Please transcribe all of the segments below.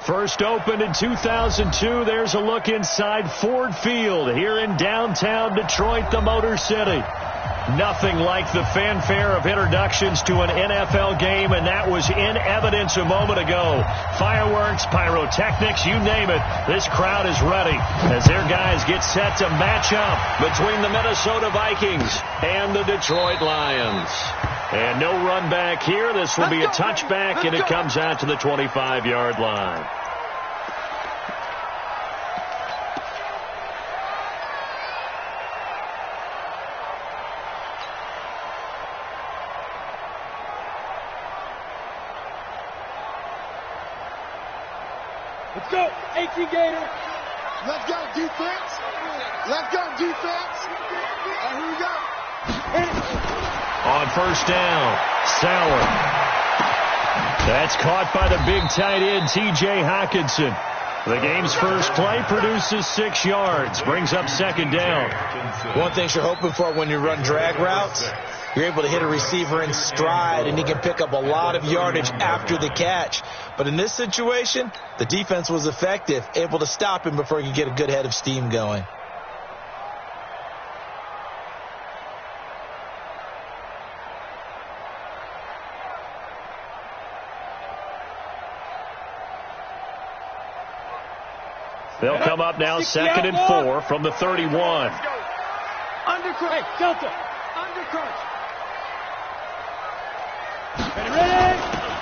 First opened in 2002. There's a look inside Ford Field here in downtown Detroit, the Motor City. Nothing like the fanfare of introductions to an NFL game, and that was in evidence a moment ago. Fireworks, pyrotechnics, you name it. This crowd is ready as their guys get set to match up between the Minnesota Vikings and the Detroit Lions. And no run back here. This will be a touchback, and it comes out to the 25-yard line. Let's go, 18 Gator. Let's go, defense. Let's go, defense. Here we go. On first down, Sauer. That's caught by the big tight end, T.J. Hockenson. The game's first play produces 6 yards, brings up second down. One thing you're hoping for when you run drag routes, you're able to hit a receiver in stride, and he can pick up a lot of yardage after the catch. But in this situation, the defense was effective, able to stop him before he could get a good head of steam going. They'll come up now, 2nd and 4 from the 31. Undercrunch. Hey, Delta. Undercrunch. Ready?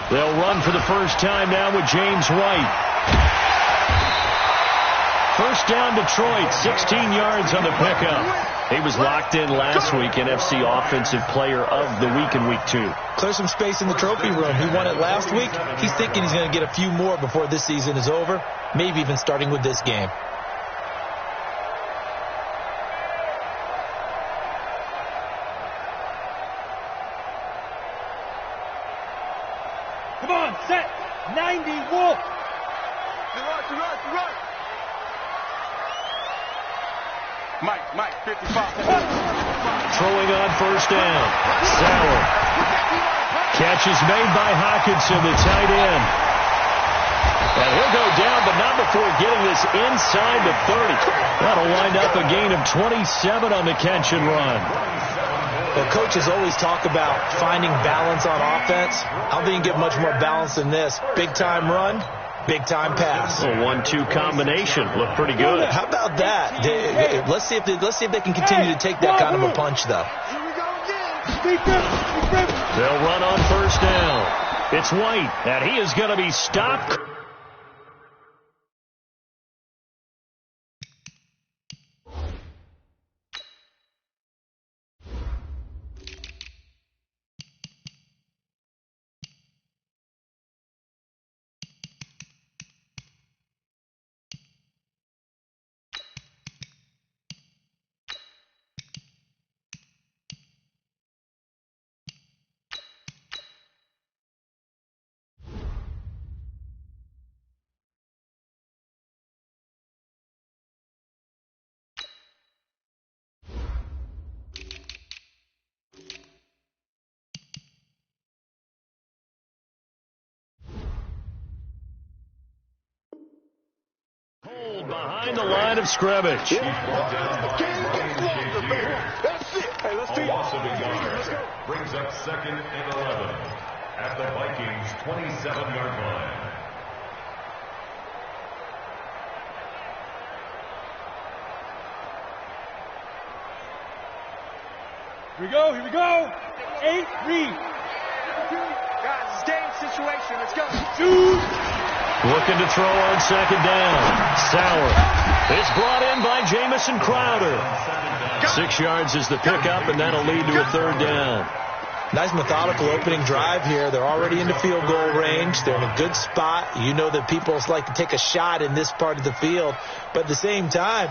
They'll run for the first time now with James White. First down, Detroit, 16 yards on the pickup. He was locked in last week, NFC Offensive Player of the Week in Week 2. Clear some space in the trophy room. He won it last week. He's thinking he's going to get a few more before this season is over, maybe even starting with this game. Come on, set. 90, Wolf. Run. Mike, 55. Throwing on first down. Sauer. Catch is made by Hockenson, the tight end. And he'll go down, but not before getting this inside the 30. That'll wind up a gain of 27 on the catch and run. Well, coaches always talk about finding balance on offense. I don't think you can get much more balance than this. Big-time run, big-time pass. A 1-2 combination. Looked pretty good. How about that? Let's see if they can continue to take that kind of a punch, though. They'll run on first down. It's White, and he is going to be stopped. Behind the line of scrimmage. That's it. Hey, let's do it. Brings up 2nd and 11 at the Vikings 27-yard line. Here we go. 8, read. Guys, it's game situation. Let's go. Shoot. Looking to throw on second down. Sauer is brought in by Jamison Crowder. 6 yards is the pickup, and that'll lead to a third down. Nice methodical opening drive here. They're already into field goal range. They're in a good spot. You know that people like to take a shot in this part of the field. But at the same time,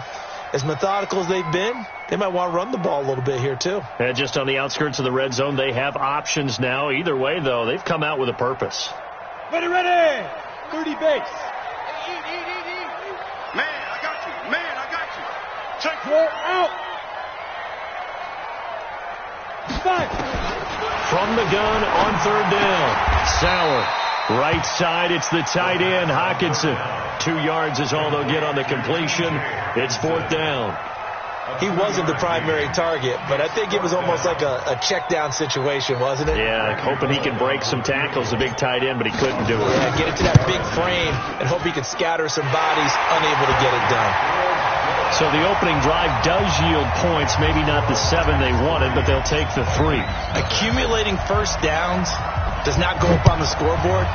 as methodical as they've been, they might want to run the ball a little bit here too. And just on the outskirts of the red zone, they have options now. Either way, though, they've come out with a purpose. Ready. 30 base. 4 out. 5. From the gun on 3rd down. Sauer. Right side, it's the tight end, Hawkinson. 2 yards is all they'll get on the completion. It's 4th down. He wasn't the primary target, but I think it was almost like a check down situation, wasn't it? Yeah, hoping he can break some tackles, the big tight end, but he couldn't do it. Yeah, get into that big frame and hope he could scatter some bodies, unable to get it done. So the opening drive does yield points, maybe not the 7 they wanted, but they'll take the 3. Accumulating first downs does not go up on the scoreboard,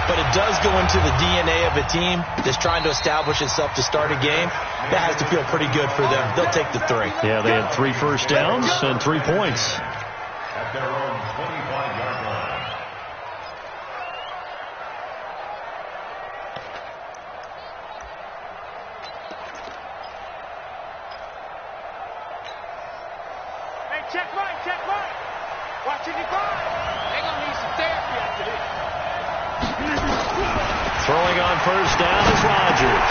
but it does go into the DNA of a team that's trying to establish itself to start a game. That has to feel pretty good for them. They'll take the 3. Yeah, they had 3 first downs and 3 points. At their own 25-yard line. Hey, check right, check right. Watch it divide. They're going to need some therapy after this. Throwing on first down is Rodgers.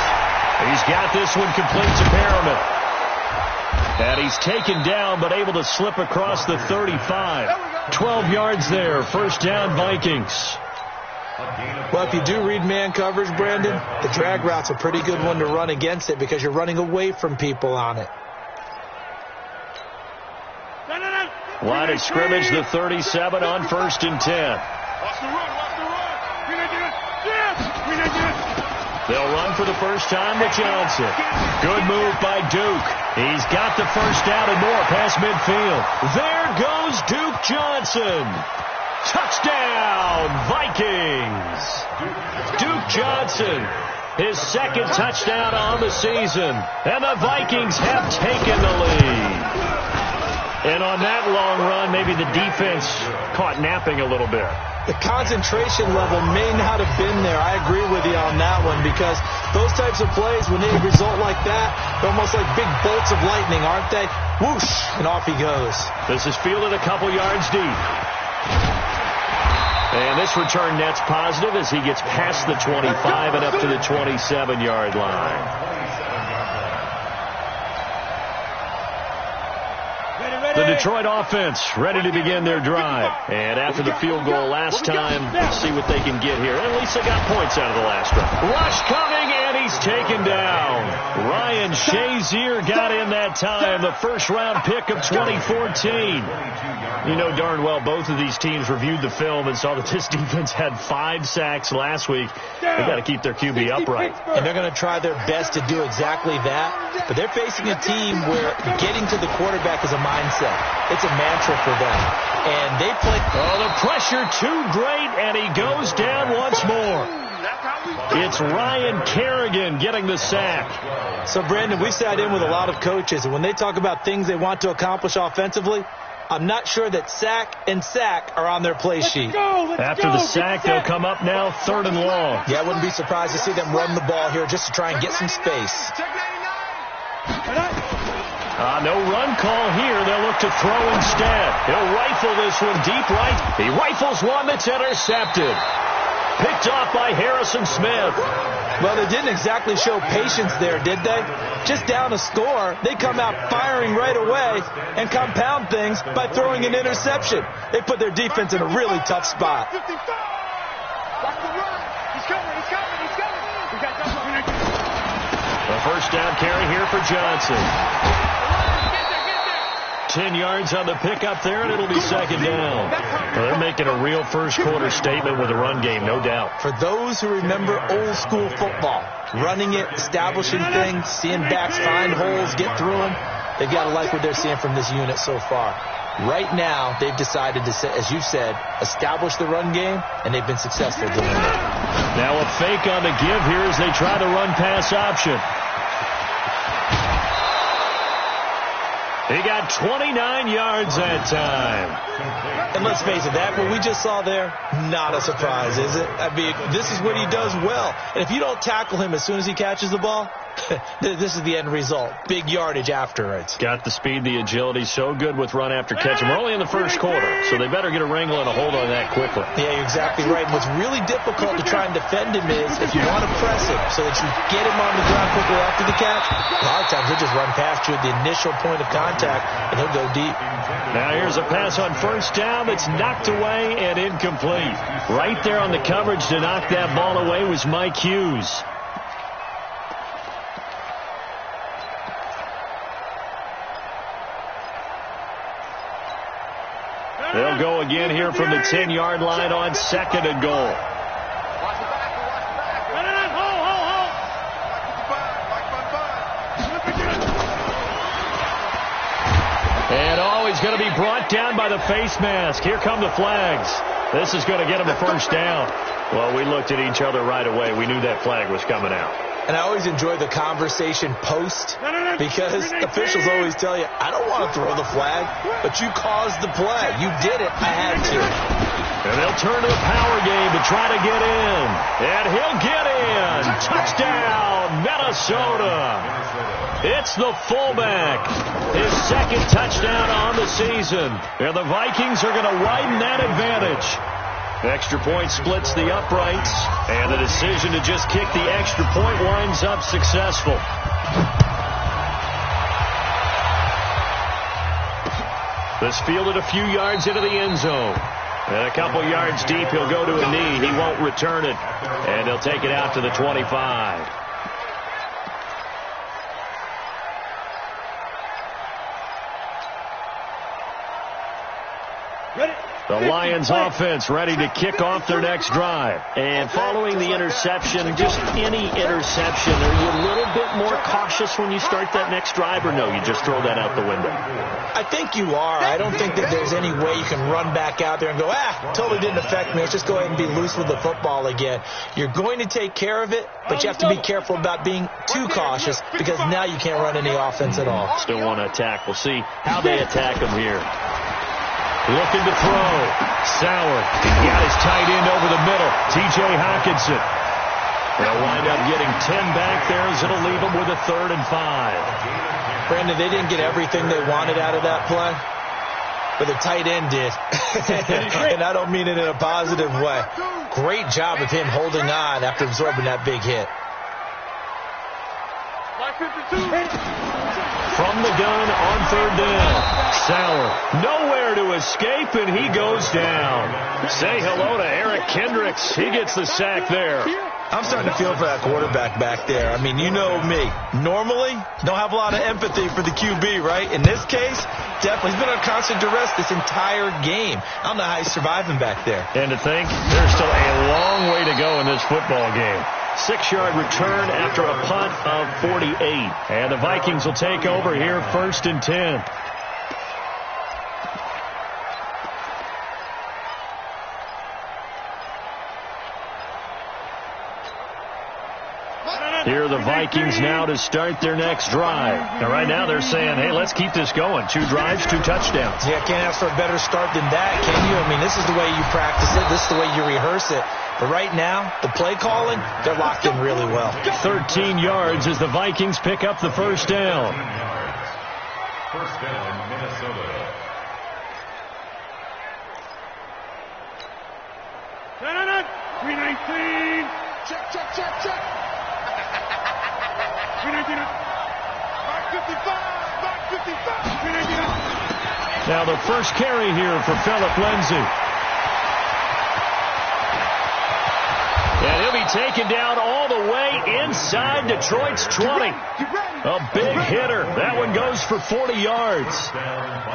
He's got this one complete to Perriman. And he's taken down, but able to slip across the 35. 12 yards there. First down, Vikings. Well, if you do read man coverage, Brandon, the drag route's a pretty good one to run against it because you're running away from people on it. Line of scrimmage, the 37 on 1st and 10. Watch the run, watch the run. We didn't do it. Yes, we didn't do it. They'll run for the first time with Johnson. Good move by Duke. He's got the first down and more past midfield. There goes Duke Johnson. Touchdown, Vikings. Duke Johnson, his 2nd touchdown on the season. And the Vikings have taken the lead. And on that long run, maybe the defense caught napping a little bit. The concentration level may not have been there. I agree with you on that one because those types of plays, when they result like that, they're almost like big bolts of lightning, aren't they? Whoosh, and off he goes. This is fielded a couple yards deep. And this return net's positive as he gets past the 25 and up to the 27-yard line. The Detroit offense ready to begin their drive. And after the field goal last time, let's see what they can get here. At least they got points out of the last one. Rush coming, and he's taken down. Ryan Shazier got in that time, the first-round pick of 2014. You know darn well both of these teams reviewed the film and saw that this defense had 5 sacks last week. They got to keep their QB upright. And they're going to try their best to do exactly that. But they're facing a team where getting to the quarterback is a mindset. It's a mantra for them. And they play. Oh, the pressure too great, and he goes down once more. It's Ryan Kerrigan getting the sack. So, Brandon, we've sat in with a lot of coaches, and when they talk about things they want to accomplish offensively, I'm not sure that sack and sack are on their play sheet. After the sack, they'll come up now 3rd and long. Yeah, I wouldn't be surprised to see them run the ball here just to try and get some space. No run call here. They'll look to throw instead. He'll rifle this one deep right. He rifles one that's intercepted. Picked off by Harrison Smith. Well, they didn't exactly show patience there, did they? Just down a score, they come out firing right away and compound things by throwing an interception. They put their defense in a really tough spot. Watch the run. He's coming, he's coming, he's coming. We got A first down carry here for Johnson. 10 yards on the pickup there, and it'll be 2nd down. Well, they're making a real first-quarter statement with the run game, no doubt. For those who remember old-school football, running it, establishing things, seeing backs find holes, get through them, they've got to like what they're seeing from this unit so far. Right now, they've decided to, as you said, establish the run game, and they've been successful doing it. Now a fake on the give here as they try the run-pass option. He got 29 yards that time. And let's face it, what we just saw there, not a surprise, is it? I mean, this is what he does well. And if you don't tackle him as soon as he catches the ball, this is the end result. Big yardage afterwards. Got the speed, the agility, so good with run after catch. And we're only in the first quarter, so they better get a wrangle and a hold on that quickly. Yeah, you're exactly right. And what's really difficult to try and defend him is if you want to press him so that you get him on the ground quickly after the catch, a lot of times he'll just run past you at the initial point of contact, and he'll go deep. Now here's a pass on first down that's knocked away and incomplete. Right there on the coverage to knock that ball away was Mike Hughes. They'll go again here from the 10-yard line on second and goal. And he's going to be brought down by the face mask. Here come the flags. This is going to get him a first down. Well, we looked at each other right away. We knew that flag was coming out. And I always enjoy the conversation post because officials always tell you, I don't want to throw the flag, but you caused the play. You did it. I had to. And they'll turn to the power game to try to get in. And he'll get in. Touchdown, Minnesota. It's the fullback. His second touchdown on the season. And the Vikings are going to widen that advantage. Extra point splits the uprights, and the decision to just kick the extra point winds up successful. This fielded a few yards into the end zone. And a couple yards deep, he'll go to a knee. He won't return it, and he'll take it out to the 25. The Lions offense ready to kick off their next drive. And following the interception, just any interception, are you a little bit more cautious when you start that next drive, or no, you just throw that out the window? I think you are. I don't think that there's any way you can run back out there and go, totally didn't affect me. Let's just go ahead and be loose with the football again. You're going to take care of it, but you have to be careful about being too cautious because now you can't run any offense at all. Still want to attack. We'll see how they attack him here. Looking to throw. Sauer. He got his tight end over the middle. T.J. Hockenson. They'll wind up getting 10 back there as it'll leave them with a 3rd and 5. Brandon, they didn't get everything they wanted out of that play, but the tight end did. And I don't mean it in a positive way. Great job of him holding on after absorbing that big hit. From the gun on 3rd down. Sauer, nowhere to escape, and he goes down. Say hello to Eric Kendricks. He gets the sack there. I'm starting to feel for that quarterback back there. I mean, you know me. Normally, don't have a lot of empathy for the QB, right? In this case, definitely. He's been on constant duress this entire game. I don't know how he's surviving back there. And to think, there's still a long way to go in this football game. 6-yard return after a punt of 48. And the Vikings will take over here 1st and 10. Here are the Vikings now to start their next drive. And right now they're saying, hey, let's keep this going. 2 drives, 2 touchdowns. Yeah, can't ask for a better start than that, can you? I mean, this is the way you practice it. This is the way you rehearse it. But right now, the play calling, they're locked in really well. 13 yards as the Vikings pick up the first down. First down, Minnesota. No. 319. Check. 319. Mark 55. 319. Now the first carry here for Phillip Lindsay. And he'll be taken down all the way inside Detroit's 20. A big hitter. That one goes for 40 yards.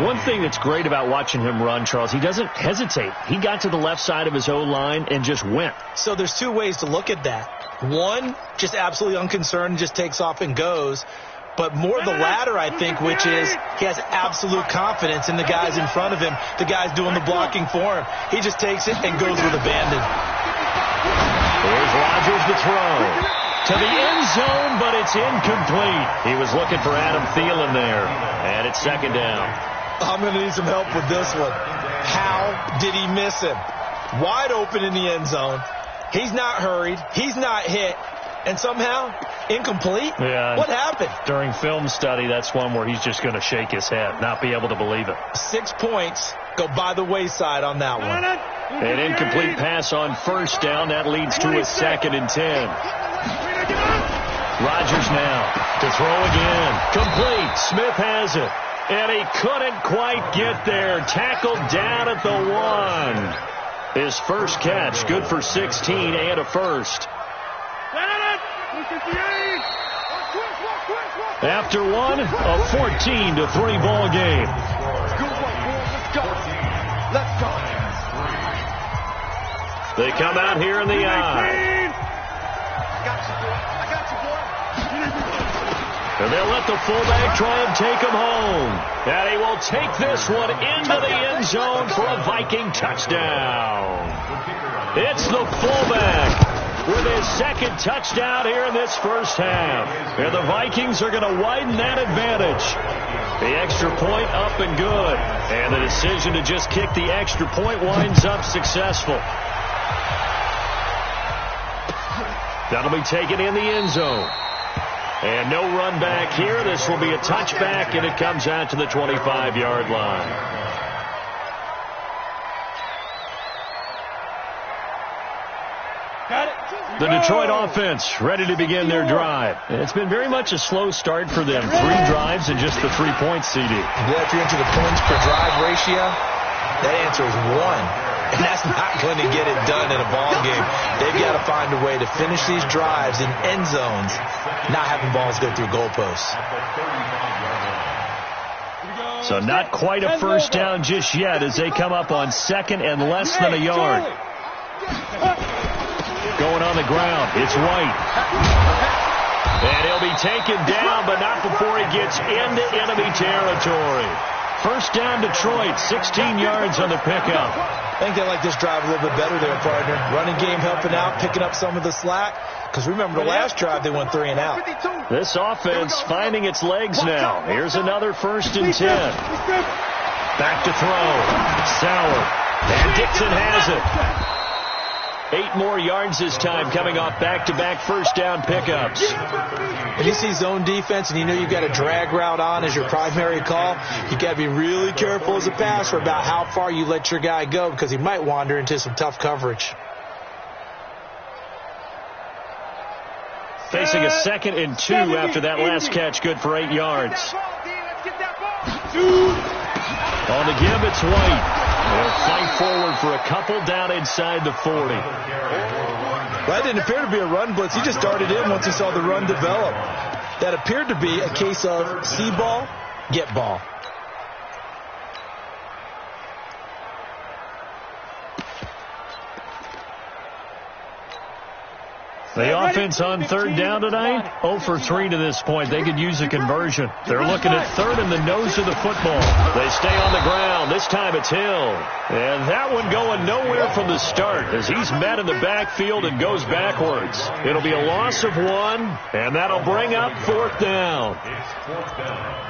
One thing that's great about watching him run, Charles, he doesn't hesitate. He got to the left side of his O-line and just went. So there's 2 ways to look at that. One, just absolutely unconcerned, just takes off and goes. But more the latter, I think, which is he has absolute confidence in the guys in front of him, the guys doing the blocking for him. He just takes it and goes with abandon. Here's Rodgers to throw. to the end zone, but it's incomplete. He was looking for Adam Thielen there, and it's second down. I'm going to need some help with this one. How did he miss him? Wide open in the end zone. He's not hurried. He's not hit. And somehow, incomplete? Yeah. What happened? During film study, that's one where he's just going to shake his head, not be able to believe it. 6 points go by the wayside on that one. An incomplete pass on first down. That leads to a 2nd and 10. Rodgers now to throw again. Complete. Smith has it. And he couldn't quite get there. Tackled down at the 1. His first catch, good for 16 and a first. After one, a 14-3 ball game. Let's go. They come out here in the eye. I got you, boy. And they'll let the fullback try and take him home. And he will take this one into the end zone for a Viking touchdown. It's the fullback with his second touchdown here in this first half. And the Vikings are going to widen that advantage. The extra point up and good. And the decision to just kick the extra point winds up successful. That'll be taken in the end zone. And no run back here. This will be a touchback, and it comes out to the 25-yard line. The Detroit offense ready to begin their drive. It's been very much a slow start for them. 3 drives and just the 3 points, CD. Well, if you're into the points per drive ratio, that answer is 1. And that's not going to get it done in a ball game. They've got to find a way to finish these drives in end zones, not having balls go through goalposts. So not quite a first down just yet as they come up on second and less than a yard. Going on the ground, it's White. And he'll be taken down, but not before he gets into enemy territory. First down, Detroit, 16 yards on the pickup. I think they like this drive a little bit better there, partner. Running game helping out, picking up some of the slack. Because remember, the last drive they went 3 and out. This offense finding its legs now. Here's another 1st and 10. Back to throw. Sauer. And Dixon has it. 8 more yards this time coming off back-to-back first down pickups. When you see zone defense and you know you've got a drag route on as your primary call, you got to be really careful as a passer about how far you let your guy go because he might wander into some tough coverage. Facing a 2nd and 2 after that last catch, good for 8 yards. On the give, it's White. They'll fight forward for a couple down inside the 40. That didn't appear to be a run blitz. He just darted in once he saw the run develop. That appeared to be a case of see ball, get ball. The offense on 3rd down tonight, 0 for 3 to this point. They could use a conversion. They're looking at 3rd in the nose of the football. They stay on the ground. This time it's Hill. And that one going nowhere from the start as he's met in the backfield and goes backwards. It'll be a loss of 1, and that'll bring up 4th down. It's 4th down.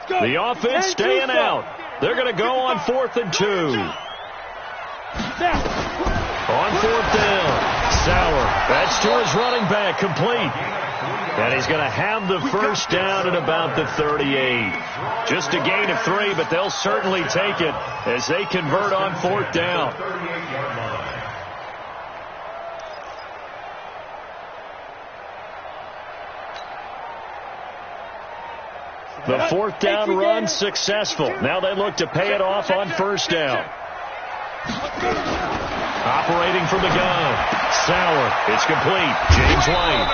The offense staying out. They're going to go on 4th and 2. On 4th down, Sauer. That's to his running back, complete. And he's going to have the first down at about the 38. Just a gain of 3, but they'll certainly take it as they convert on 4th down. The 4th down run successful. Now they look to pay it off on 1st down. Operating from the gun. Sauer. It's complete. James White.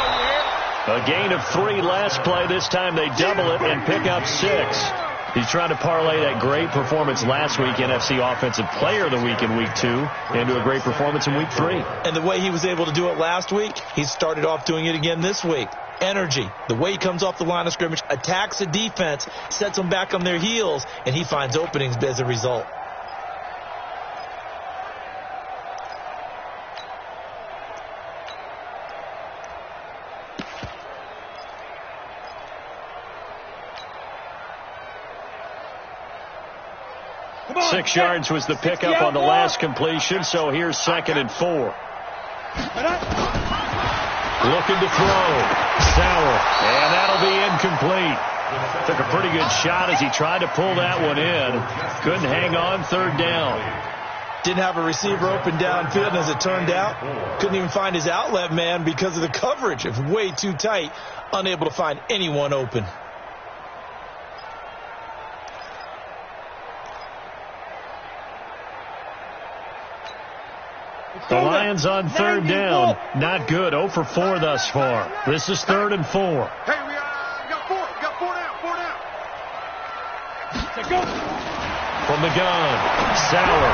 A gain of 3 last play. This time they double it and pick up 6. He's trying to parlay that great performance last week, NFC Offensive Player of the Week in Week 2, into a great performance in Week 3. And the way he was able to do it last week, he started off doing it again this week. energy. The way he comes off the line of scrimmage, attacks the defense, sets them back on their heels, and he finds openings as a result. Six yards was the pickup on the last completion, so here's 2nd and 4. Looking to throw. Sauer, and that'll be incomplete. Took a pretty good shot as he tried to pull that one in. Couldn't hang on, 3rd down. Didn't have a receiver open downfield, and as it turned out, couldn't even find his outlet man because of the coverage. It was way too tight, unable to find anyone open. The Lions on 3rd down. Not good. 0 for 4 thus far. This is 3rd and 4. Hey, we got 4. We got 4 down. 4 down. Go. From the gun, Sauer.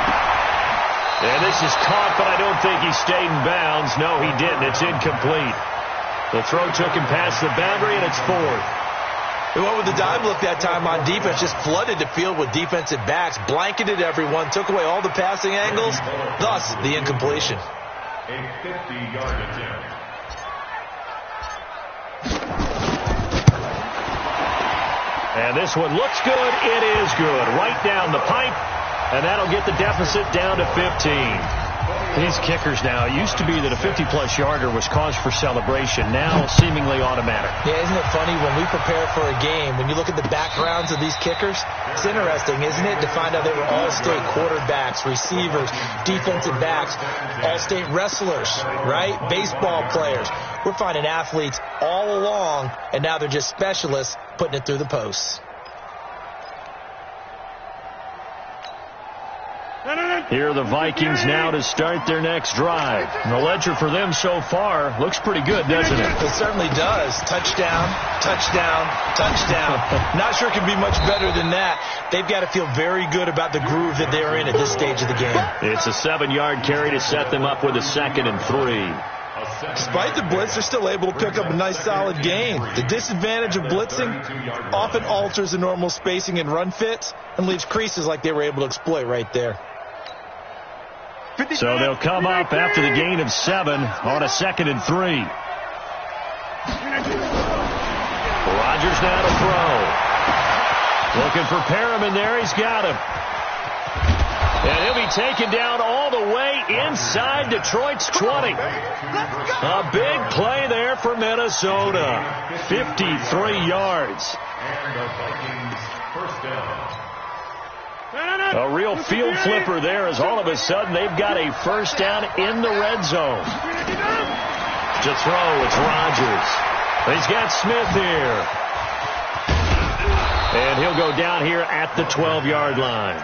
And this is caught, but I don't think he stayed in bounds. No, he didn't. It's incomplete. The throw took him past the boundary, and it's 4th. They went with the dive look that time on defense, just flooded the field with defensive backs, blanketed everyone, took away all the passing angles, thus the incompletion. A 50-yard attempt. And this one looks good. It is good. Right down the pipe, and that'll get the deficit down to 15. These kickers now, it used to be that a 50-plus yarder was cause for celebration. Now seemingly automatic. Yeah, isn't it funny when we prepare for a game, when you look at the backgrounds of these kickers, it's interesting, isn't it, to find out they were all-state quarterbacks, receivers, defensive backs, all-state wrestlers, right? Baseball players. We're finding athletes all along, and now they're just specialists putting it through the posts. Here are the Vikings now to start their next drive. And the ledger for them so far looks pretty good, doesn't it? It certainly does. Touchdown, touchdown, touchdown. Not sure it can be much better than that. They've got to feel very good about the groove that they're in at this stage of the game. It's a 7-yard carry to set them up with a 2nd and 3. Despite the blitz, they're still able to pick up a nice solid gain. The disadvantage of blitzing often alters the normal spacing and run fits and leaves creases like they were able to exploit right there. So they'll come up after the gain of 7 on a 2nd and 3. Rodgers now to throw. Looking for Perriman there. He's got him. And he'll be taken down all the way inside Detroit's 20. A big play there for Minnesota. 53 yards. And the Vikings first down. A real field flipper there as all of a sudden they've got a first down in the red zone. To throw, it's Rodgers. He's got Smith here. And he'll go down here at the 12-yard line.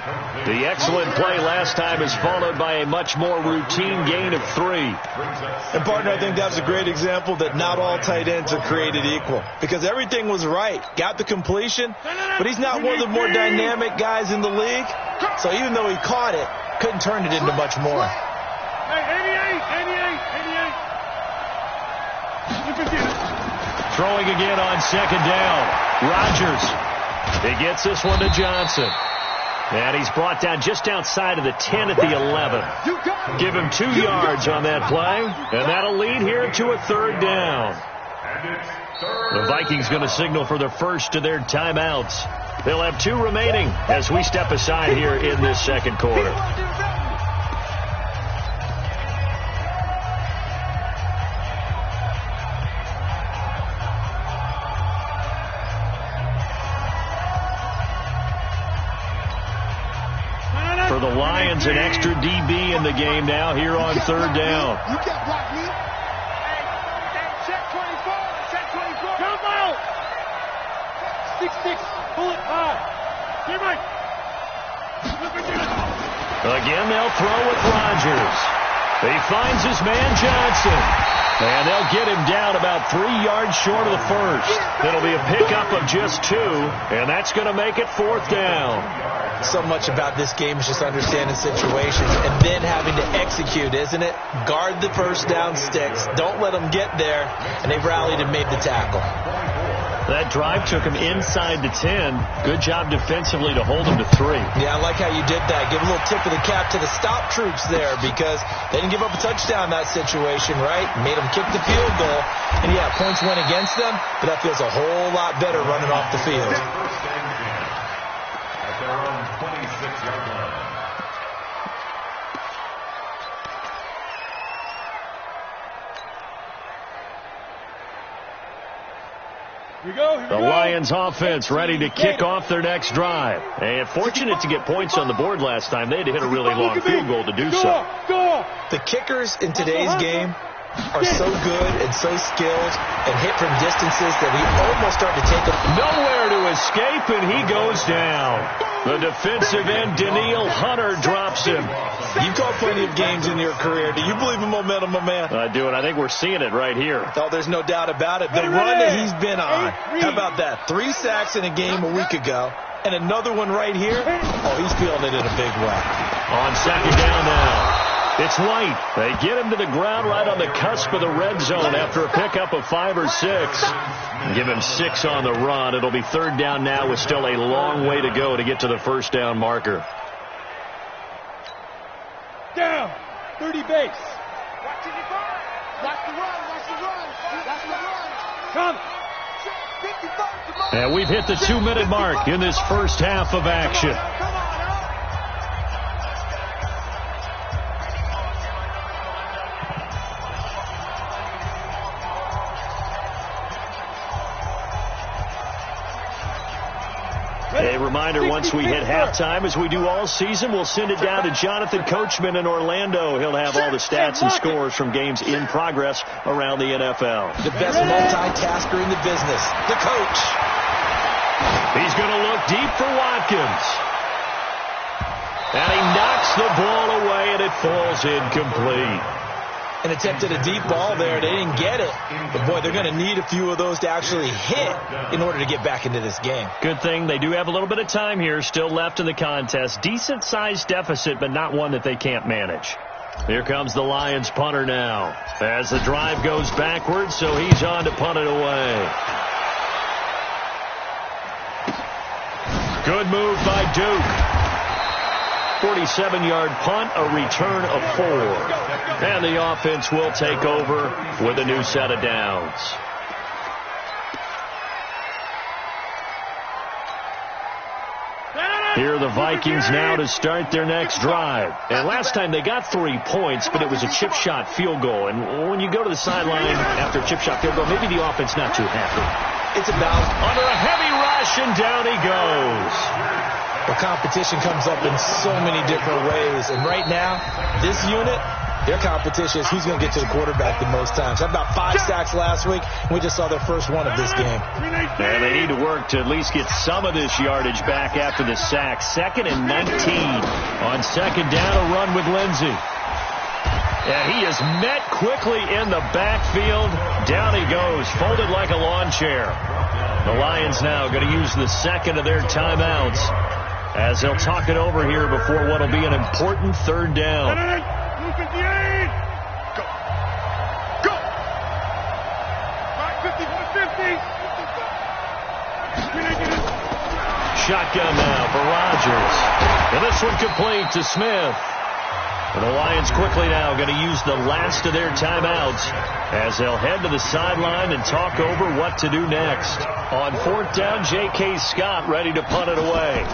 The excellent play last time is followed by a much more routine gain of 3. And, partner, I think that's a great example that not all tight ends are created equal. Because everything was right. Got the completion, but he's not one of the more dynamic guys in the league. So even though he caught it, couldn't turn it into much more. Throwing again on 2nd down. Rodgers. He gets this one to Johnson. And he's brought down just outside of the 10 at the 11. Give him 2 yards on that play. And that'll lead here to a 3rd down. The Vikings going to signal for the first of their timeouts. They'll have 2 remaining as we step aside here in this 2nd quarter. For the Lions, an extra DB in the game now here on 3rd down. You can't block me. Check 24. Check 24. Come out. 6-6. Pull it high. Get right. Again, they'll throw with Rodgers. He finds his man Johnson. And they'll get him down about 3 yards short of the first. It'll be a pickup of just 2, and that's going to make it 4th down. So much about this game is just understanding situations and then having to execute, isn't it? Guard the first down sticks. Don't let them get there. And they've rallied and made the tackle. That drive took him inside the 10. Good job defensively to hold him to 3. Yeah, I like how you did that. Give a little tip of the cap to the stop troops there because they didn't give up a touchdown in that situation, right? Made them kick the field goal. And, yeah, points went against them, but that feels a whole lot better running off the field. At their own 26-yard line. The Lions offense ready to kick off their next drive. And fortunate to get points on the board last time. They had to hit a really long field goal to do so. The kickers in today's game are so good and so skilled and hit from distances that we almost start to take them. Nowhere to escape, and he goes down. The defensive end, Danielle Hunter, drops him. You've called plenty of games in your career. Do you believe in momentum, my man? I do, and I think we're seeing it right here. Oh, there's no doubt about it. The run that he's been on. How about that? 3 sacks in a game a week ago, and another one right here. Oh, he's feeling it in a big way. On 2nd down now. It's White. They get him to the ground right on the cusp of the red zone after a pickup of 5 or 6. Give him 6 on the run. It'll be 3rd down now with still a long way to go to get to the first down marker. Down. 30 base. Watch the run. Watch the run. Watch the run. Come. And we've hit the 2-minute mark in this first half of action. A reminder, once we hit halftime, as we do all season, we'll send it down to Jonathan Coachman in Orlando. He'll have all the stats and scores from games in progress around the NFL. The best multitasker in the business, the coach. He's going to look deep for Watkins. And he knocks the ball away, and it falls incomplete. And attempted a deep ball there. They didn't get it. But, boy, they're going to need a few of those to actually hit in order to get back into this game. Good thing they do have a little bit of time here still left in the contest. Decent-sized deficit, but not one that they can't manage. Here comes the Lions punter now as the drive goes backwards, so he's on to punt it away. Good move by Duke. 47-yard punt, a return of 4. And the offense will take over with a new set of downs. Here are the Vikings now to start their next drive. And last time they got 3 points, but it was a chip shot field goal. And when you go to the sideline after a chip shot field goal, maybe the offense not too happy. It's about under a heavy rush, and down he goes. The competition comes up in so many different ways. And right now, this unit, their competition is who's going to get to the quarterback the most times. Had about 5 sacks last week. We just saw their first one of this game. And they need to work to at least get some of this yardage back after the sack. 2nd and 19. On 2nd down, a run with Lindsey. And he is met quickly in the backfield. Down he goes, folded like a lawn chair. The Lions now going to use the 2nd of their timeouts as they'll talk it over here before what will be an important 3rd down. Go. 50. Shotgun now for Rodgers. And this one complete to Smith. And the Lions quickly now going to use the last of their timeouts as they'll head to the sideline and talk over what to do next. On 4th down, J.K. Scott ready to punt it away.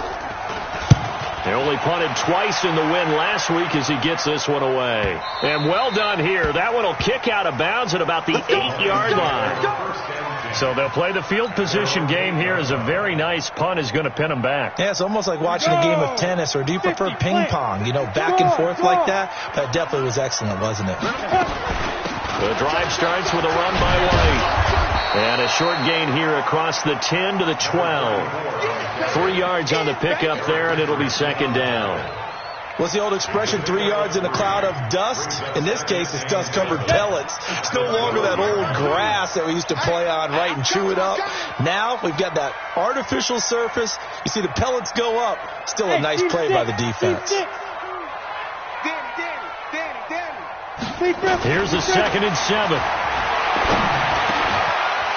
They only punted twice in the win last week as he gets this one away. And well done here. That one will kick out of bounds at about the 8-yard line. So they'll play the field position game here as a very nice punt is going to pin them back. Yeah, it's almost like watching a game of tennis, or do you prefer ping pong? You know, back and forth like that? That definitely was excellent, wasn't it? The drive starts with a run by White. And a short gain here across the 10 to the 12. 3 yards on the pickup there, and it'll be 2nd down. What's the old expression, 3 yards in a cloud of dust? In this case, it's dust-covered pellets. It's no longer that old grass that we used to play on, right, and chew it up. Now we've got that artificial surface. You see the pellets go up. Still a nice play by the defense. Here's a 2nd and 7.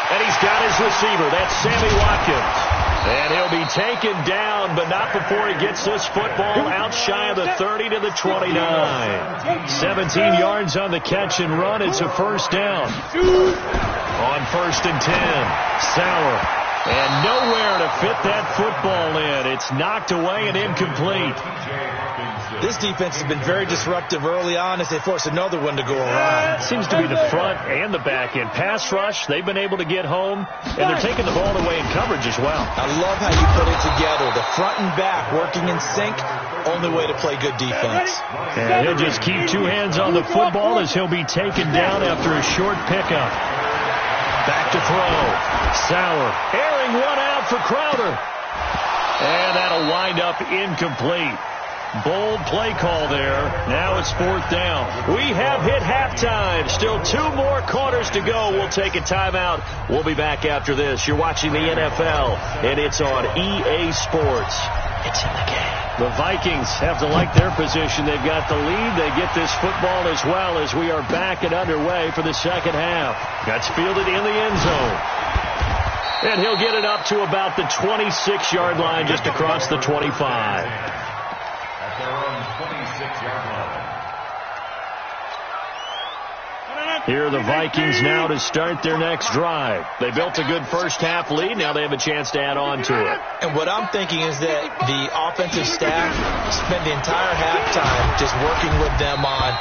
And he's got his receiver. That's Sammy Watkins. And he'll be taken down, but not before he gets this football out shy of the 30 to the 29. 17 yards on the catch and run. It's a first down. On 1st and 10, Sauer. And nowhere to fit that football in. It's knocked away and incomplete. This defense has been very disruptive early on as they force another one to go around. Seems to be the front and the back end. Pass rush, they've been able to get home, and they're taking the ball away in coverage as well. I love how you put it together. The front and back working in sync, only way to play good defense. And he'll just keep 2 hands on the football as he'll be taken down after a short pickup. Back to throw. Sauer airing one out for Crowder. And that'll wind up incomplete. Bold play call there. Now it's 4th down. We have hit halftime. Still 2 more quarters to go. We'll take a timeout. We'll be back after this. You're watching the NFL, and it's on EA Sports. It's in the game. The Vikings have to like their position. They've got the lead. They get this football as well as we are back and underway for the second half. That's fielded in the end zone. And he'll get it up to about the 26-yard line just across the 25. Here are the Vikings now to start their next drive. They built a good first half lead. Now they have a chance to add on to it. And what I'm thinking is that the offensive staff spent the entire halftime just working with them on,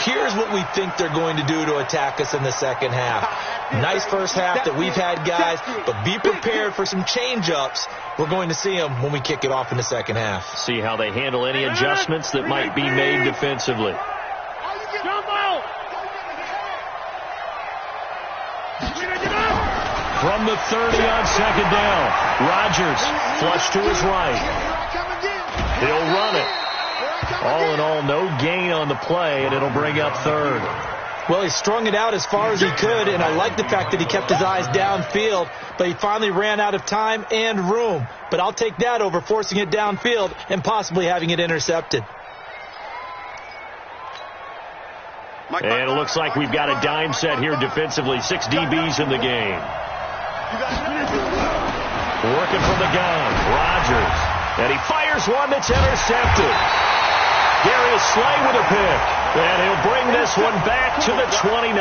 here's what we think they're going to do to attack us in the second half. Nice first half that we've had, guys, but be prepared for some change-ups. We're going to see them when we kick it off in the second half. See how they handle any adjustments that might be made defensively. From the 30 on 2nd down, Rodgers flush to his right. He'll run it. All in all, no gain on the play, and it'll bring up 3rd. Well, he strung it out as far as he could, and I like the fact that he kept his eyes downfield, but he finally ran out of time and room. But I'll take that over forcing it downfield and possibly having it intercepted. And it looks like we've got a dime set here defensively. 6 DBs in the game. Working from the gun, Rodgers. And he fires one that's intercepted. Darius Slay with a pick. And he'll bring this one back to the 29.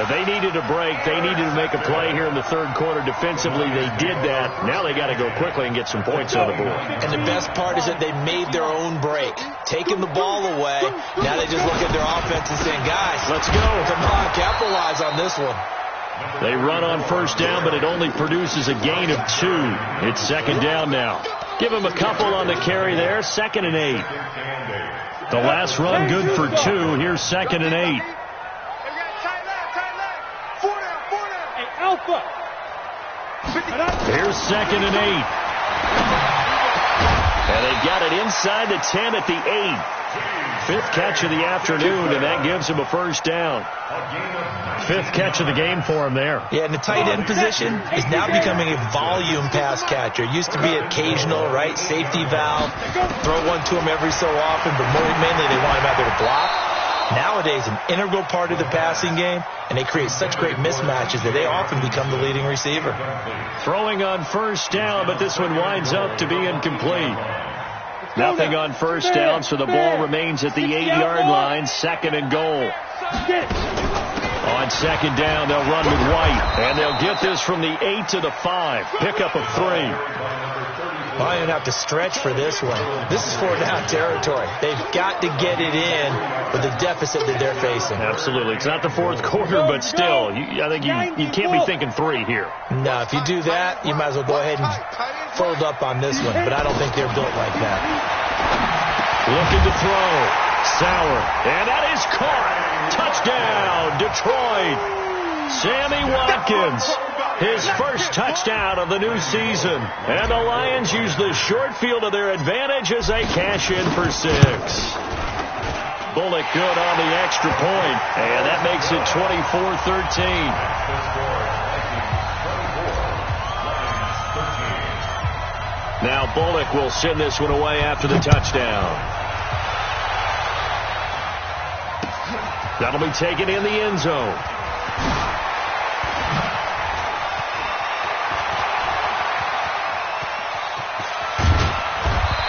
If they needed a break, they needed to make a play here in the 3rd quarter. Defensively, they did that. Now they got to go quickly and get some points on the board. And the best part is that they made their own break. Taking the ball away. Now they just look at their offense and saying, guys, let's go. Come on, capitalize on this one. They run on 1st down, but it only produces a gain of 2. It's 2nd down now. Give him a couple on the carry there. 2nd and 8. The last run good for 2. Here's 2nd and 8. Here's 2nd and 8. And they got it inside the 10 at the 8. 5th catch of the afternoon, and that gives him a first down. 5th catch of the game for him there. Yeah, and the tight end position is now becoming a volume pass catcher. Used to be occasional, right, safety valve, throw one to him every so often, but mainly they want him out there to block. Nowadays, an integral part of the passing game, and they create such great mismatches that they often become the leading receiver. Throwing on 1st down, but this one winds up to be incomplete. Nothing on 1st down, so the ball remains at the 8-yard line. 2nd and goal. On 2nd down, they'll run with White, and they'll get this from the 8 to the 5. Pickup of 3. Well, I don't have to stretch for this one. This is 4-down territory. They've got to get it in with the deficit that they're facing. Absolutely. It's not the 4th quarter, but still, I think you can't be thinking 3 here. No, if you do that, you might as well go ahead and fold up on this one, but I don't think they're built like that. Looking to throw. Sauer. And that is caught. Touchdown, Detroit. Sammy Watkins. his first touchdown of the new season. And the Lions use the short field to their advantage as they cash in for 6. Bullock good on the extra point, and that makes it 24-13. Now Bullock will send this one away after the touchdown. That'll be taken in the end zone.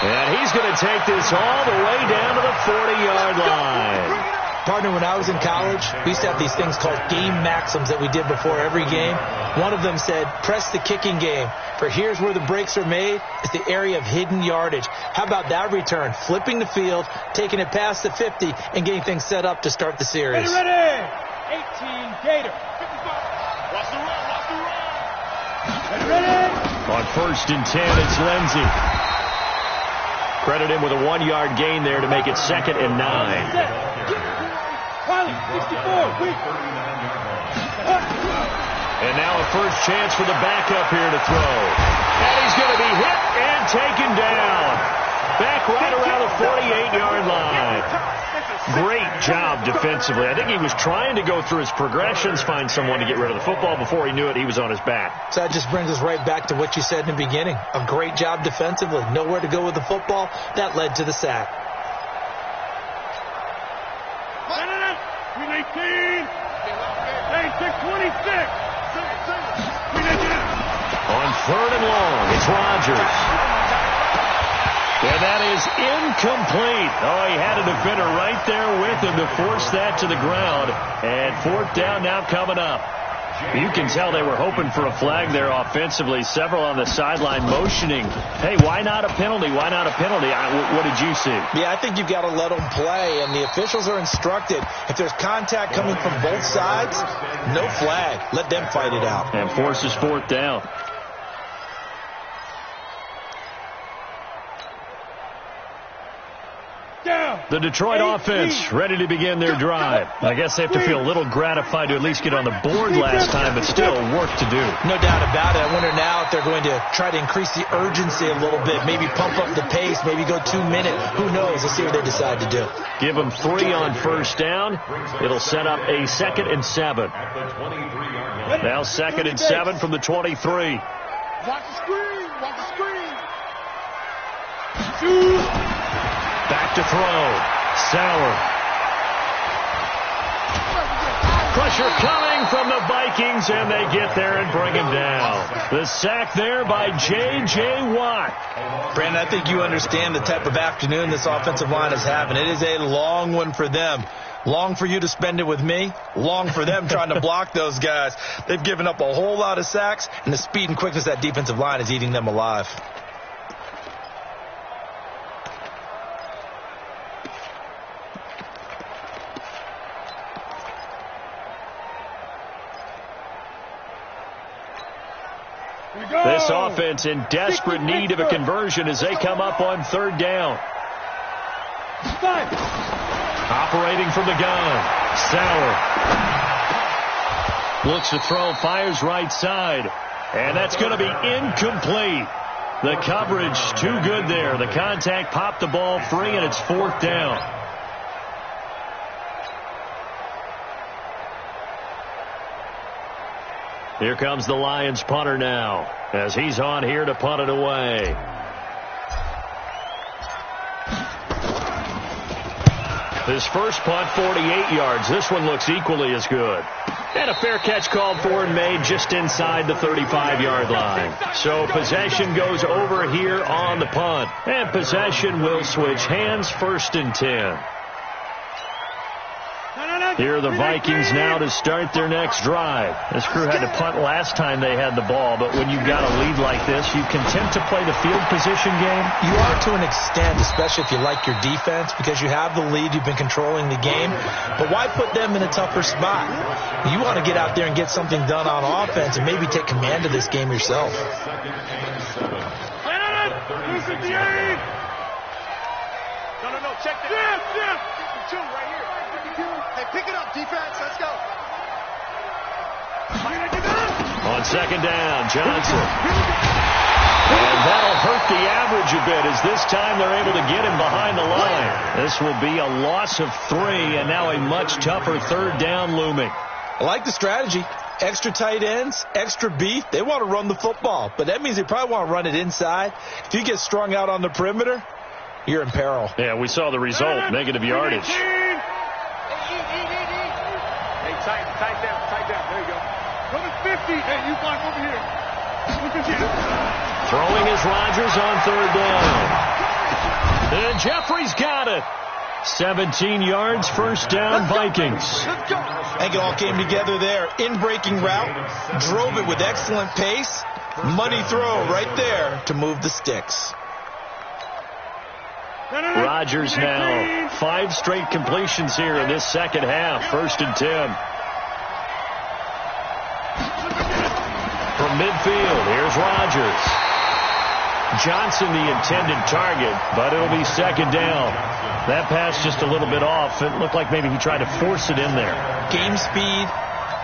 And he's going to take this all the way down to the 40-yard line. Partner, when I was in college, we used to have these things called game maxims that we did before every game. One of them said, press the kicking game. For here's where the breaks are made. It's the area of hidden yardage. How about that return? Flipping the field, taking it past the 50, and getting things set up to start the series. Ready! 18 Gator. 55. Watch the run, watch the run. Ready? On 1st and 10, it's Lindsey. Credit him with a 1-yard gain there to make it 2nd and 9. Pilot, 64, quick. And now a first chance for the backup here to throw. And he's going to be hit and taken down. Back right around the 48-yard line. Great job defensively. I think he was trying to go through his progressions, find someone to get rid of the football. Before he knew it, he was on his back. So that just brings us right back to what you said in the beginning. A great job defensively. Nowhere to go with the football. That led to the sack. 319. 626. On 3rd and long, it's Rodgers. And that is incomplete. Oh, he had a defender right there with him to force that to the ground. And 4th down now coming up. You can tell they were hoping for a flag there offensively. Several on the sideline motioning. Hey, why not a penalty? Why not a penalty? What did you see? Yeah, I think you've got to let them play, and the officials are instructed. If there's contact coming from both sides, no flag. Let them fight it out. And forces 4th down. The Detroit offense ready to begin their drive. I guess they have to feel a little gratified to at least get on the board last time, but still work to do. No doubt about it. I wonder now if they're going to try to increase the urgency a little bit, maybe pump up the pace, maybe go 2 minute. Who knows? Let's see what they decide to do. Give them 3 on 1st down. It'll set up a 2nd and 7. Now 2nd and 7 from the 23. Watch the screen. Watch the screen. Back to throw. Sauer. Pressure coming from the Vikings, and they get there and bring him down. The sack there by J.J. Watt. Brandon, I think you understand the type of afternoon this offensive line is having. It is a long one for them. Long for you to spend it with me. Long for them trying to block those guys. They've given up a whole lot of sacks, and the speed and quickness of that defensive line is eating them alive. This offense in desperate need of a conversion as they come up on 3rd down. Operating from the gun. Sauer. Looks to throw, fires right side. And that's going to be incomplete. The coverage too good there. The contact popped the ball free, and it's 4th down. Here comes the Lions punter now, as he's on here to punt it away. His first punt, 48 yards. This one looks equally as good. And a fair catch called for and made just inside the 35-yard line. So possession goes over here on the punt. And possession will switch hands, 1st and 10. Here are the Vikings now to start their next drive. This crew had to punt last time they had the ball, but when you've got a lead like this, you can tend to play the field position game. You are to an extent, especially if you like your defense, because you have the lead, you've been controlling the game. But why put them in a tougher spot? You want to get out there and get something done on offense and maybe take command of this game yourself. No, check that. 52 right here. Hey, pick it up, defense. Let's go. On second down, Johnson. And that'll hurt the average a bit, as this time they're able to get him behind the line. This will be a loss of 3, and now a much tougher third down looming. I like the strategy. Extra tight ends, extra beef. They want to run the football, but that means they probably want to run it inside. If you get strung out on the perimeter, you're in peril. Yeah, we saw the result, negative yardage. Hey, tight down. There you go. Go to 50. Hey, you block over here. Look at you. Throwing is Rodgers on third down. And Jeffrey's got it. 17 yards, first down, Vikings. I think it all came together there. In-breaking route, drove it with excellent pace. Money throw right there to move the sticks. Rodgers now 5 straight completions here in this second half. 1st and 10. From midfield, here's Rodgers. Johnson the intended target, but it'll be second down. That pass just a little bit off. It looked like maybe he tried to force it in there. Game speed,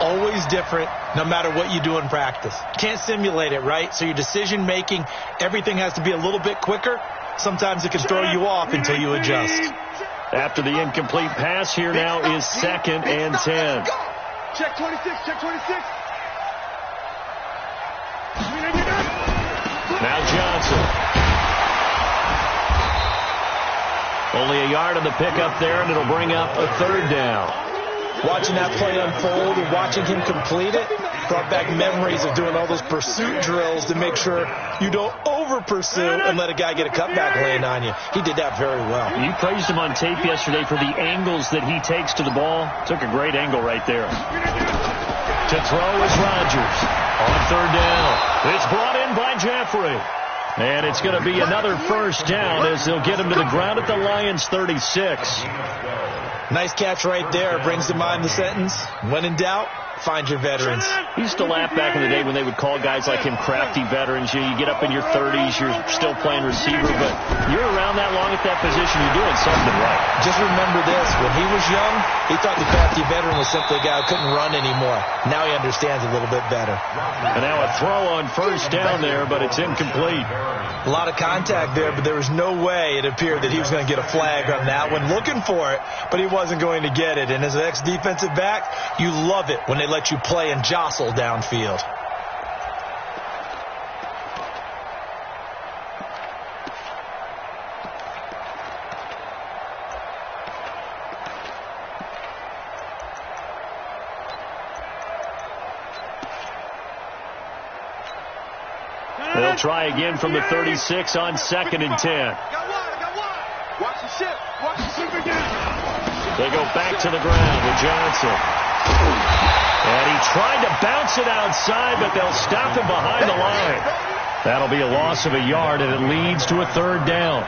always different, no matter what you do in practice. Can't simulate it, right? So your decision making, everything has to be a little bit quicker. Sometimes it can throw you off until you adjust. After the incomplete pass, here now is 2nd and 10. Check 26, check 26. Now Johnson. Only a yard on the pickup there, and it'll bring up a third down. Watching that play unfold and watching him complete it brought back memories of doing all those pursuit drills to make sure you don't over-pursue and let a guy get a cutback lane on you. He did that very well. You praised him on tape yesterday for the angles that he takes to the ball. Took a great angle right there. To throw is Rodgers. On third down. It's brought in by Jeffrey. And it's going to be another first down as they'll get him to the ground at the Lions' 36. Nice catch right there. Brings to mind the sentence, when in doubt, find your veterans. He used to laugh back in the day when they would call guys like him crafty veterans. You get up in your 30s, you're still playing receiver, but you're around that long at that position, you're doing something right. Just remember this, when he was young, he thought the crafty veteran was simply a guy who couldn't run anymore. Now he understands a little bit better. And now a throw on first down there, but it's incomplete. A lot of contact there, but there was no way it appeared that he was going to get a flag on that one. Looking for it, but he wasn't going to get it. And as an ex-defensive back, you love it when they let you play and jostle downfield. They'll try again from the 36 on 2nd and 10. Watch the ship. Watch the ship again. They go back to the ground with Johnson. And he tried to bounce it outside, but they'll stop him behind the line. That'll be a loss of a yard, and it leads to a third down.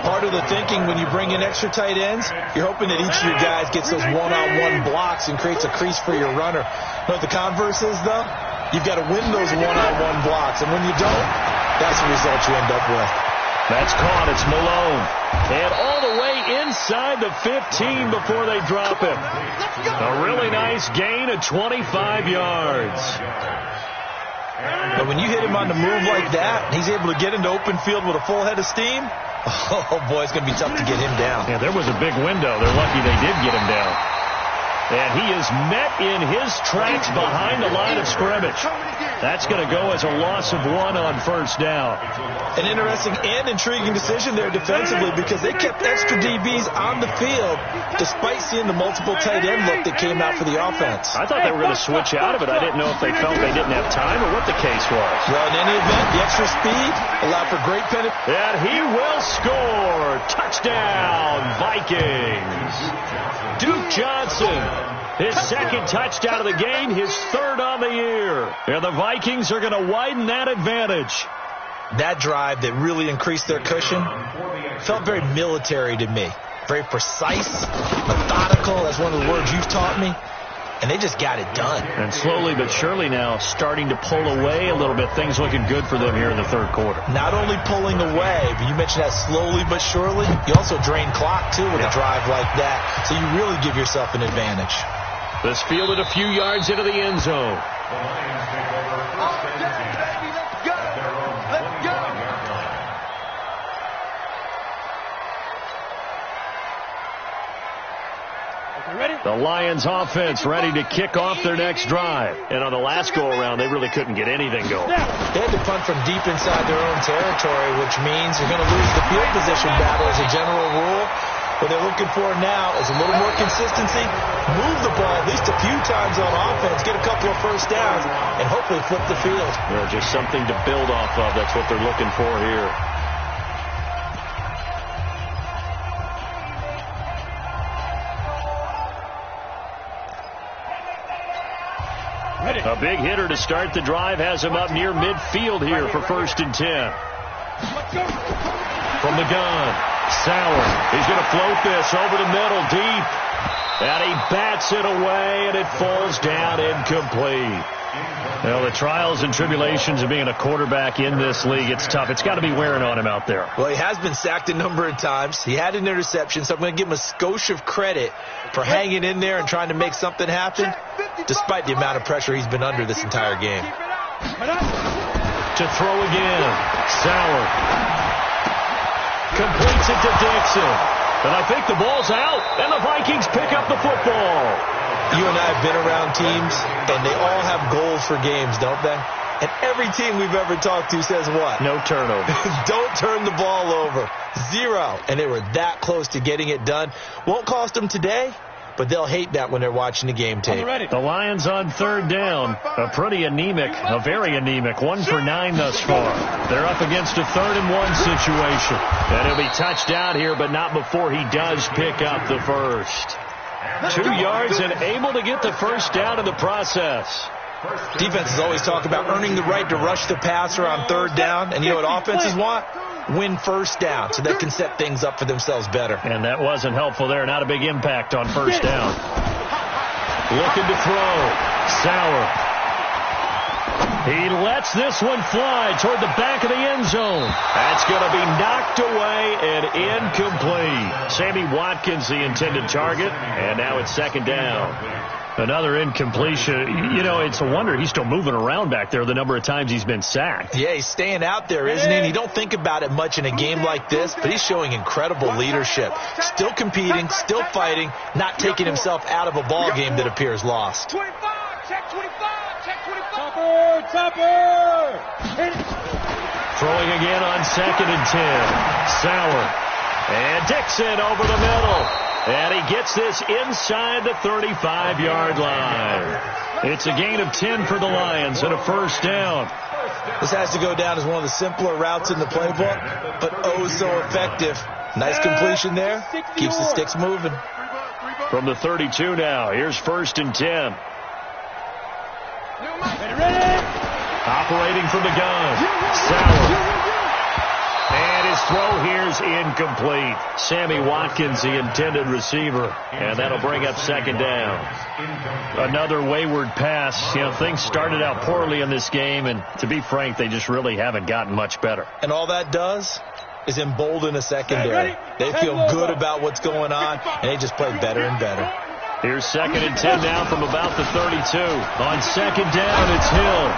Part of the thinking when you bring in extra tight ends, you're hoping that each of your guys gets those one-on-one blocks and creates a crease for your runner. You know what the converse is, though? You've got to win those one-on-one blocks, and when you don't, that's the result you end up with. That's caught. It's Malone. And all the way inside the 15 before they drop him. A really nice gain of 25 yards. But when you hit him on the move like that, he's able to get into open field with a full head of steam, oh, boy, it's going to be tough to get him down. Yeah, there was a big window. They're lucky they did get him down. And he is met in his tracks behind the line of scrimmage. That's going to go as a loss of 1 on first down. An interesting and intriguing decision there defensively because they kept extra DBs on the field despite seeing the multiple tight end look that came out for the offense. I thought they were going to switch out of it. I didn't know if they felt they didn't have time or what the case was. Well, in any event, the extra speed allowed for great penetration. And he will score. Touchdown, Vikings. Duke Johnson, his second touchdown of the game, his third on the year. And the Vikings are going to widen that advantage. That drive that really increased their cushion felt very military to me. Very precise, methodical. That's one of the words you've taught me. And they just got it done. And slowly but surely now starting to pull away a little bit. Things looking good for them here in the third quarter. Not only pulling away, but you mentioned that slowly but surely. You also drain clock, too, with a drive like that. So you really give yourself an advantage. This fielded a few yards into the end zone. The Lions take over first and 10 baby, let's go. at their own Let's go. 25-yard line. The Lions offense ready to kick off their next drive. And on the last go-around, they really couldn't get anything going. They had to punt from deep inside their own territory, which means you're going to lose the field position battle as a general rule. What they're looking for now is a little more consistency, move the ball at least a few times on offense, get a couple of first downs, and hopefully flip the field. Just something to build off of. That's what they're looking for here. A big hitter to start the drive has him up near midfield here for first and 10. From the gun, Sauer. He's going to float this over the middle deep. And he bats it away, and it falls down incomplete. Well, the trials and tribulations of being a quarterback in this league, it's tough. It's got to be wearing on him out there. Well, he has been sacked a number of times. He had an interception, so I'm going to give him a skosh of credit for hanging in there and trying to make something happen, despite the amount of pressure he's been under this entire game. To throw again, Sauer completes it to Dixon. And I think the ball's out, and the Vikings pick up the football. You and I have been around teams, and they all have goals for games, don't they? And every team we've ever talked to says what? No turnover. Don't turn the ball over. 0. And they were that close to getting it done. Won't cost them today, but they'll hate that when they're watching the game tape. The Lions on third down. A very anemic 1 for 9 thus far. They're up against a 3rd and 1 situation. And he'll be touched out here, but not before he does pick up the first. 2 yards and able to get the first down in the process. Defenses always talk about earning the right to rush the passer on third down. And you know what offenses want? Win first down so they can set things up for themselves better. And that wasn't helpful there. Not a big impact on first down. Looking to throw. Sauer. He lets this one fly toward the back of the end zone. That's going to be knocked away and incomplete. Sammy Watkins, the intended target, and now it's second down. Another incompletion. You know, it's a wonder he's still moving around back there the number of times he's been sacked. Yeah, he's staying out there, isn't he? And you don't think about it much in a game like this, but he's showing incredible leadership. Still competing, still fighting, not taking himself out of a ball game that appears lost. 25, check 25, check 25. Topper! Throwing again on 2nd and 10. Sauer. And Dixon over the middle. And he gets this inside the 35-yard line. It's a gain of 10 for the Lions and a first down. This has to go down as one of the simpler routes in the playbook, but oh so effective. Nice completion there. Keeps the sticks moving. From the 32 now, here's first and 10. Operating from the gun. Sauer. And his throw here's incomplete. Sammy Watkins, the intended receiver. And that'll bring up second down. Another wayward pass. You know, things started out poorly in this game, and to be frank, they just really haven't gotten much better. And all that does is embolden a secondary. They feel good about what's going on, and they just play better and better. Here's 2nd and 10 now from about the 32. On second down, it's Hill.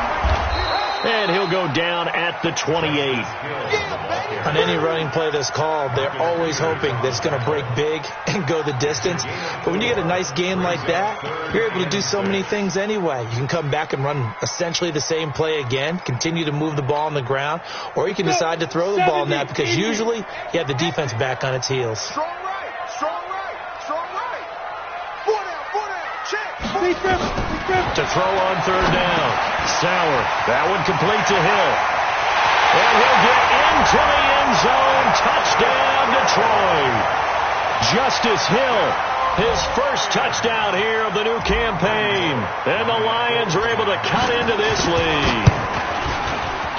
And he'll go down at the 28. On any running play that's called, they're always hoping that it's going to break big and go the distance. But when you get a nice game like that, you're able to do so many things anyway. You can come back and run essentially the same play again, continue to move the ball on the ground, or you can decide to throw the ball now because usually you have the defense back on its heels. Strong right, strong right, strong right. 4 down, check. To throw on third down. Sauer. That one complete to Hill. And he'll get into the end zone. Touchdown, Detroit. Justice Hill, his first touchdown here of the new campaign. And the Lions are able to cut into this lead.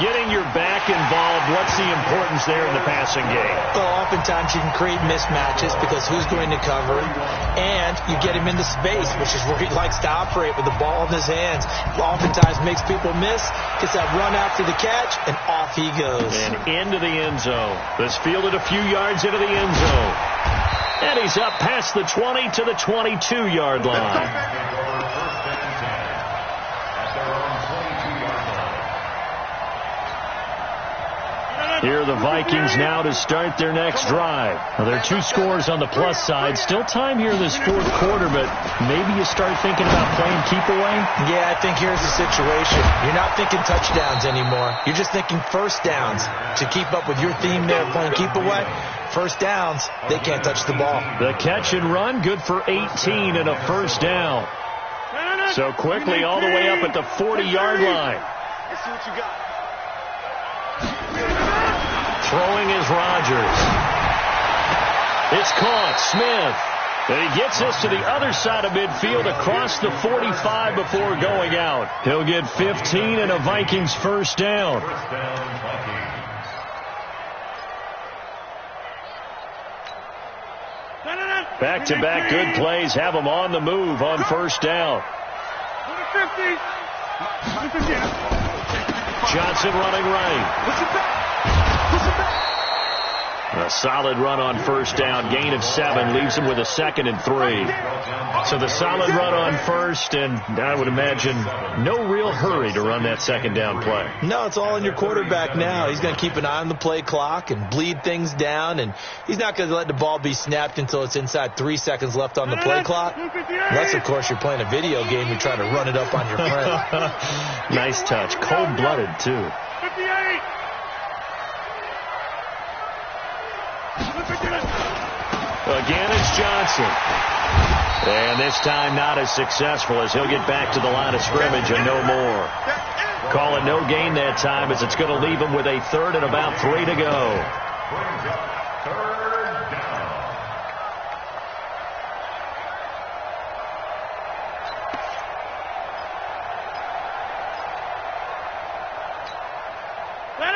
Getting your back involved, what's the importance there in the passing game? Well, oftentimes you can create mismatches because who's going to cover him, and you get him into space, which is where he likes to operate with the ball in his hands. Oftentimes makes people miss, gets that run after the catch, and off he goes. And into the end zone. This fielded a few yards into the end zone. And he's up past the 20 to the 22-yard line. Here are the Vikings now to start their next drive. Well, there are 2 scores on the plus side. Still time here in this fourth quarter, but maybe you start thinking about playing keep away? Yeah, I think here's the situation. You're not thinking touchdowns anymore. You're just thinking first downs. To keep up with your theme there, playing keep away, first downs, they can't touch the ball. The catch and run, good for 18 and a first down. So quickly all the way up at the 40-yard line. Let's see what you got. Throwing is Rodgers. It's caught. Smith. And he gets this to the other side of midfield across the 45 before going out. He'll get 15 and a Vikings first down. Back-to-back good plays have them on the move on first down. Johnson running right. A solid run on first down. Gain of 7 leaves him with a 2nd and 3. So the solid run on first, and I would imagine no real hurry to run that 2nd down play. No, it's all in your quarterback now. He's going to keep an eye on the play clock and bleed things down, and he's not going to let the ball be snapped until it's inside 3 seconds left on the play clock. Unless, of course, you're playing a video game, you're trying to run it up on your friend. Nice touch. Cold-blooded, too. 58. Again, it's Johnson. And this time not as successful as he'll get back to the line of scrimmage and no more. Call it no gain that time as it's going to leave him with a 3rd and about 3 to go.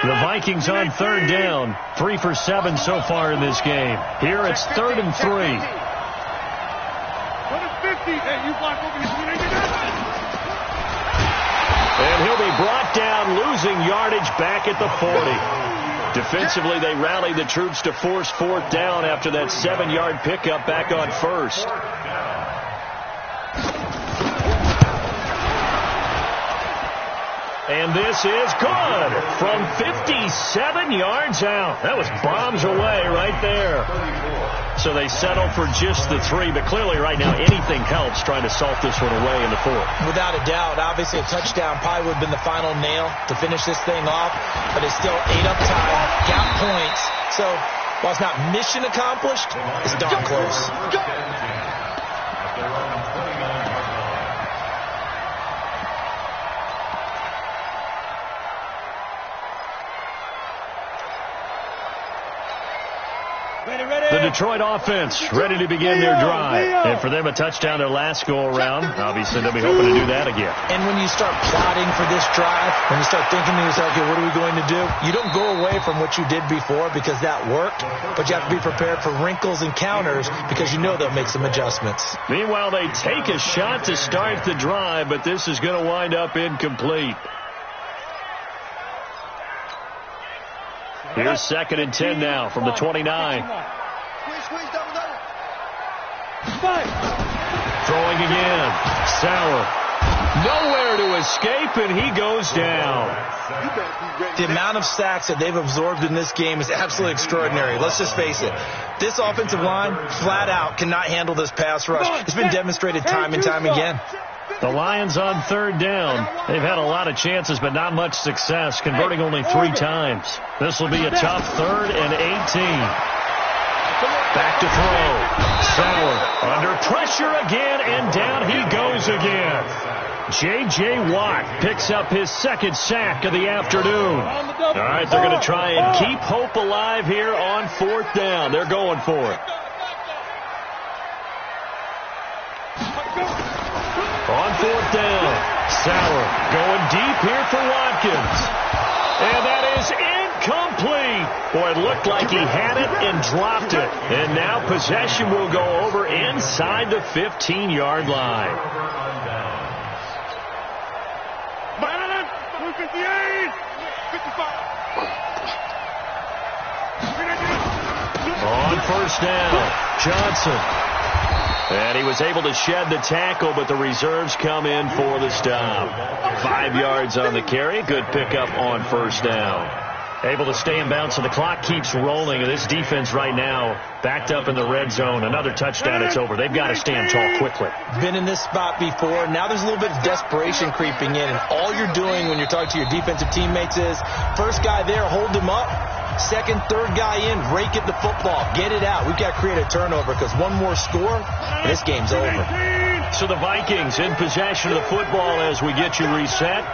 The Vikings on 3rd down. 3 for 7 so far in this game. Here it's 3rd and 3. And he'll be brought down, losing yardage back at the 40. Defensively, they rallied the troops to force 4th down after that 7-yard pickup back on first. And this is good from 57 yards out. That was bombs away right there. So they settle for just the 3, but clearly right now anything helps trying to salt this one away in the 4th. Without a doubt, obviously a touchdown probably would have been the final nail to finish this thing off, but it's still 8 up time, got points. So while it's not mission accomplished, it's darn close. The Detroit offense ready to begin their drive. And for them, a touchdown their last go-around. Obviously, they'll be hoping to do that again. And when you start plotting for this drive, when you start thinking to yourself, okay, what are we going to do? You don't go away from what you did before because that worked, but you have to be prepared for wrinkles and counters because you know they'll make some adjustments. Meanwhile, they take a shot to start the drive, but this is going to wind up incomplete. Here's 2nd and 10 now from the 29. Squeeze, double. Throwing again. Sauer. Nowhere to escape, and he goes down. The amount of sacks that they've absorbed in this game is absolutely extraordinary. Let's just face it. This offensive line, flat out, cannot handle this pass rush. It's been demonstrated time and time again. The Lions on 3rd down. They've had a lot of chances, but not much success, converting only 3 times. This will be a tough 3rd and 18. Back to throw. Sauer under pressure again, and down he goes again. J.J. Watt picks up his 2nd sack of the afternoon. All right, they're going to try and keep hope alive here on 4th down. They're going for it. On 4th down, Sauer going deep here for Watkins. And that is incomplete. Boy, it looked like he had it and dropped it. And now possession will go over inside the 15-yard line. 58, 55. On 1st down, Johnson. And he was able to shed the tackle, but the reserves come in for the stop. 5 yards on the carry. Good pickup on 1st down. Able to stay in bounds, so the clock keeps rolling. And this defense right now backed up in the red zone. Another touchdown, it's over. They've got to stand tall quickly. Been in this spot before. Now there's a little bit of desperation creeping in. And all you're doing when you're talking to your defensive teammates is, first guy there, hold him up. Second, third guy in, rake at the football. Get it out. We've got to create a turnover because one more score, and this game's over. So the Vikings in possession of the football as we get you reset.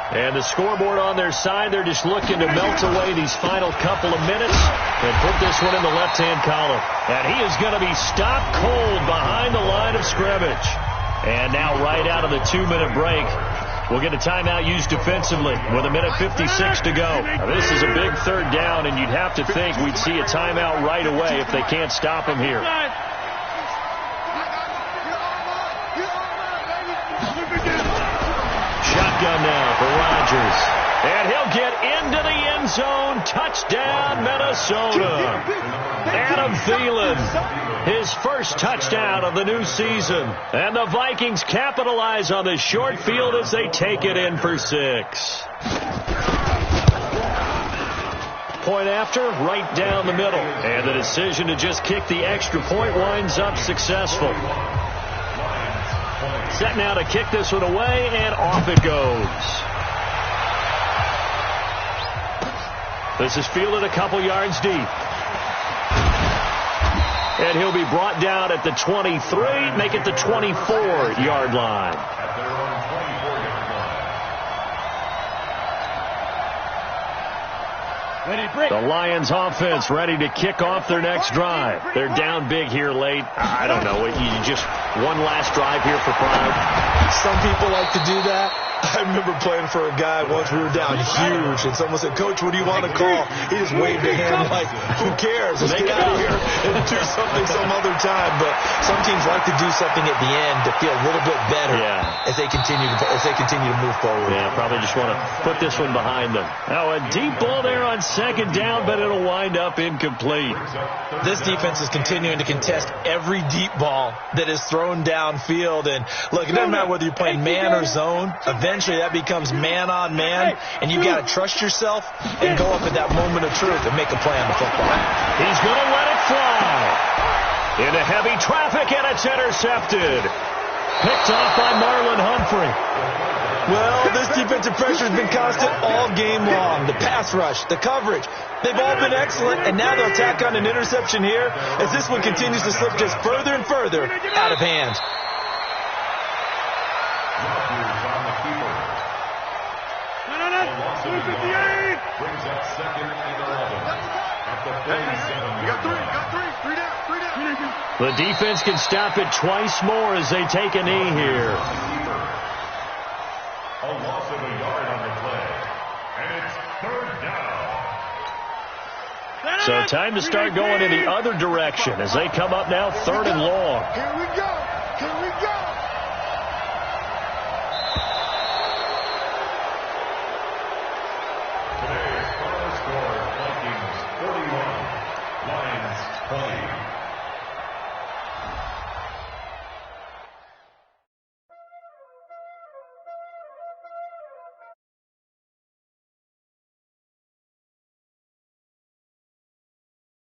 And the scoreboard on their side, they're just looking to melt away these final couple of minutes and put this one in the left-hand column. And he is going to be stopped cold behind the line of scrimmage. And now right out of the 2-minute break, we'll get a timeout used defensively with 1:56 to go. Now, this is a big third down, and you'd have to think we'd see a timeout right away if they can't stop him here. Shotgun now for Rodgers. And he'll get into the end zone. Touchdown, Minnesota. Adam Thielen, his first touchdown of the new season. And the Vikings capitalize on the short field as they take it in for 6. Point after, right down the middle. And the decision to just kick the extra point winds up successful. Set now to kick this one away, and off it goes. This is fielded a couple yards deep. And he'll be brought down at the 23, make it the 24-yard line. The Lions offense ready to kick off their next drive. They're down big here late. I don't know. You just one last drive here for pride. Some people like to do that. I remember playing for a guy once. We were down huge, and someone said, "Coach, what do you want to call?" He just waved a hand like, "Who cares? Let's get out of here and do something some other time." But some teams like to do something at the end to feel a little bit better as they continue to move forward. Yeah, probably just want to put this one behind them. Now a deep ball there on second down, but it'll wind up incomplete. This defense is continuing to contest every deep ball that is thrown downfield. And look, it doesn't matter whether you're playing man or zone. Eventually that becomes man on man, and you've got to trust yourself and go up at that moment of truth and make a play on the football. He's going to let it fly. Into heavy traffic, and it's intercepted. Picked off by Marlon Humphrey. Well, this defensive pressure has been constant all game long. The pass rush, the coverage, they've all been excellent, and now they'll tack on an interception here as this one continues to slip just further and further out of hand. Brings up second and 11 at the 47. Got three down. The defense can stop it twice more as they take a knee here. A loss of a yard on the play, and it's third down. So time to start going in the other direction as they come up now 3rd and long. Here we go.